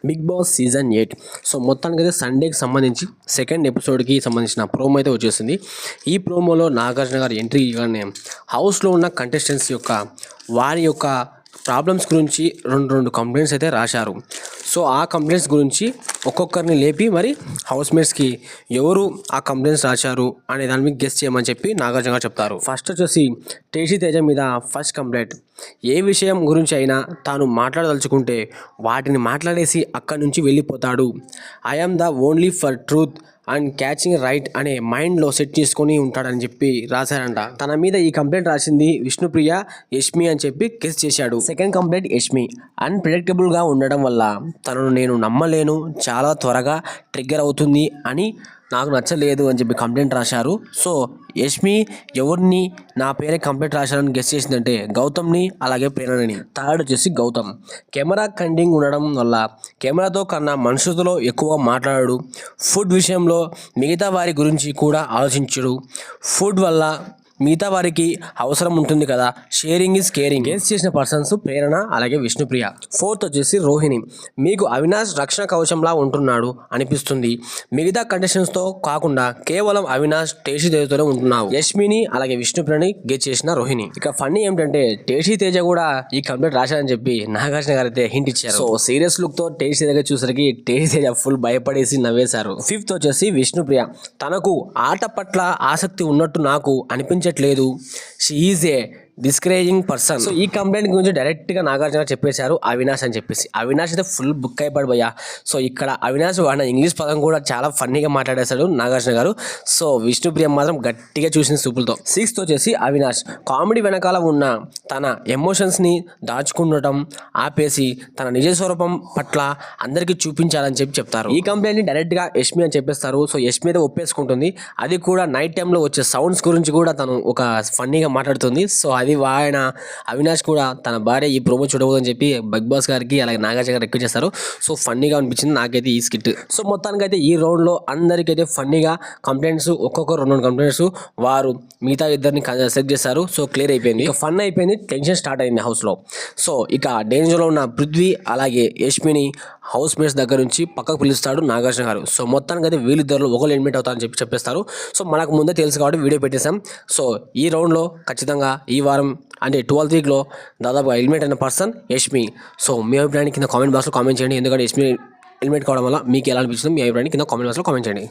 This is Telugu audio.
బిగ్ బాస్ సీజన్ 8 సో మొత్తానికైతే సండేకి సంబంధించి సెకండ్ ఎపిసోడ్కి సంబంధించిన ప్రోమో అయితే వచ్చేసింది. ఈ ప్రోమోలో నాగార్జున గారు ఎంట్రీ ఇవ్వగానే హౌస్లో ఉన్న కంటెస్టెంట్స్ యొక్క వారి యొక్క ప్రాబ్లమ్స్ గురించి రెండు కంప్లైంట్స్ అయితే రాశారు. సో ఆ కంప్లైంట్స్ గురించి ఒక్కొక్కరిని లేపి మరి హౌస్మేట్స్కి ఎవరు ఆ కంప్లైంట్స్ రాశారు అనే దాని మీద గెస్ చేయమని చెప్పి నాగార్జున గారు చెప్తారు. ఫస్ట్ వచ్చేసి టేషి తేజ మీద ఫస్ట్ కంప్లైంట్. ఏ విషయం గురించి అయినా తాను మాట్లాడదలుచుకుంటే వాటిని మాట్లాడేసి అక్కడి నుంచి వెళ్ళిపోతాడు. I am the only for truth and catching right అనే మైండ్లో సెట్ చేసుకొని ఉంటాడని చెప్పి రాశారంట. తన మీద ఈ కంప్లైంట్ రాసింది విష్ణుప్రియ, యష్మి అని చెప్పి గెస్ చేశాడు. Second complaint Yashmi. అన్ప్రెడిక్టబుల్గా ఉండడం వల్ల తనను నేను నమ్మలేను, చాలా త్వరగా ట్రిగ్గర్ అవుతుంది అని నాకు నచ్చలేదు అని చెప్పి కంప్లైంట్ రాశారు. సో యష్మి ఎవరిని నా పేరే కంప్లైంట్ రాశారని గెస్ చేసిందంటే గౌతమ్ని, అలాగే ప్రేరణని. థర్డ్ వచ్చేసి గౌతమ్. కెమెరా కండింగ్ ఉండడం వల్ల కెమెరాతో కన్నా మనుషులతో ఎక్కువ మాట్లాడాడు. ఫుడ్ విషయంలో మిగతా వారి గురించి కూడా ఆలోచించడు. ఫుడ్ వల్ల మిగతా వారికి అవసరం ఉంటుంది కదా, షేరింగ్ ఈజ్ కేరింగ్. గెస్ చేసిన పర్సన్స్ ప్రేరణ, అలాగే విష్ణుప్రియ. ఫోర్త్ వచ్చేసి రోహిణి. మీకు అవినాష్ రక్షణ కవచంలా ఉంటున్నాడు అనిపిస్తుంది. మిగతా కండిషన్స్తో కాకుండా కేవలం అవినాష్ టేషి తేజతోనే ఉంటున్నావు. యష్మిని అలాగే విష్ణుప్రియని గెస్ చేసిన రోహిణి. ఇక ఫన్నీ ఏమిటంటే టేషి తేజ కూడా ఈ కంప్లైంట్ రాశారని చెప్పి నాగార్జున గారు అయితే హింట్ ఇచ్చారు. సో సీరియస్ లుక్ తో టేషి దగ్గర చూసరికి టేషి తేజ ఫుల్ భయపడేసి నవ్వేశారు. ఫిఫ్త్ వచ్చేసి విష్ణుప్రియ. తనకు ఆట పట్ల ఆసక్తి ఉన్నట్టు నాకు అనిపించట్లేదు. She is a discouraging person. So ఈ కంప్లైంట్ గురించి డైరెక్ట్గా నాగార్జున చెప్పేశారు అవినాష్ అని చెప్పేసి. అవినాష్ అయితే ఫుల్ బుక్ అయిపోయాడు భయ్యా. సో ఇక్కడ అవినాష్ వాడిన ఇంగ్లీష్ పదం కూడా చాలా ఫన్నీగా మాట్లాడేశాడు నాగార్జున గారు. సో విష్ణుప్రియ మాత్రం గట్టిగా చూసిన సూపులతో. సిక్స్త్ వచ్చేసి అవినాష్. కామెడీ వెనకాల ఉన్న తన ఎమోషన్స్ని దాచుకుండటం ఆపేసి తన నిజ స్వరూపం పట్ల అందరికీ చూపించాలని చెప్పి చెప్తారు. ఈ కంప్లైంట్ని డైరెక్ట్గా యష్మి అని చెప్పేస్తారు. సో యష్మి అయితే ఒప్పేసుకుంటుంది. అది కూడా నైట్ టైంలో వచ్చే సౌండ్స్ గురించి కూడా తను ఒక ఫన్నీగా మాట్లాడుతుంది. సో అది ఆయన అవినాష్ కూడా తన భార్య ఈ ప్రోమో చూడబోదని చెప్పి బిగ్ బాస్ గారికి అలాగే నాగార్జున గారు రిక్వెస్ట్ చేస్తారు. సో ఫన్నీగా అనిపించింది నాకైతే ఈ స్కిట్. సో మొత్తానికైతే ఈ రౌండ్లో అందరికైతే ఫన్నీగా కంప్లైంట్స్ ఒక్కొక్క రెండు కంప్లైంట్స్ వారు మిగతా ఇద్దరిని సెలెక్ట్ చేస్తారు. సో క్లియర్ అయిపోయింది. ఇక ఫన్ అయిపోయింది. టెన్షన్ స్టార్ట్ అయింది హౌస్లో. సో ఇక డేంజర్లో ఉన్న పృథ్వీ అలాగే యష్మిని హౌస్ మేట్స్ దగ్గర నుంచి పక్కకు పిలుస్తాడు నాగార్జున గారు. సో మొత్తానికి అయితే వీళ్ళిద్దరు ఒకరు ఎలిమినేట్ అవుతారని చెప్పి చెప్పేస్తారు. సో మనకు ముందే తెలుసు కాబట్టి వీడియో పెట్టేశాం. సో ఈ రౌండ్లో ఖచ్చితంగా ఈ వారం అంటే 12th వీక్లో దాదాపుగా ఎలిమినేట్ అయిన పర్సన్ యష్మి. సో మీ అభిప్రాయాన్ని కింద కామెంట్ బాక్స్లో కామెంట్ చేయండి. ఎందుకంటే యష్మి ఎలిమినేట్ కావడం వల్ల మీకు ఎలా అనిపించిందో మీ అభిప్రాయాన్ని కింద కామెంట్ బాక్స్లో కామెంట్ చేయండి.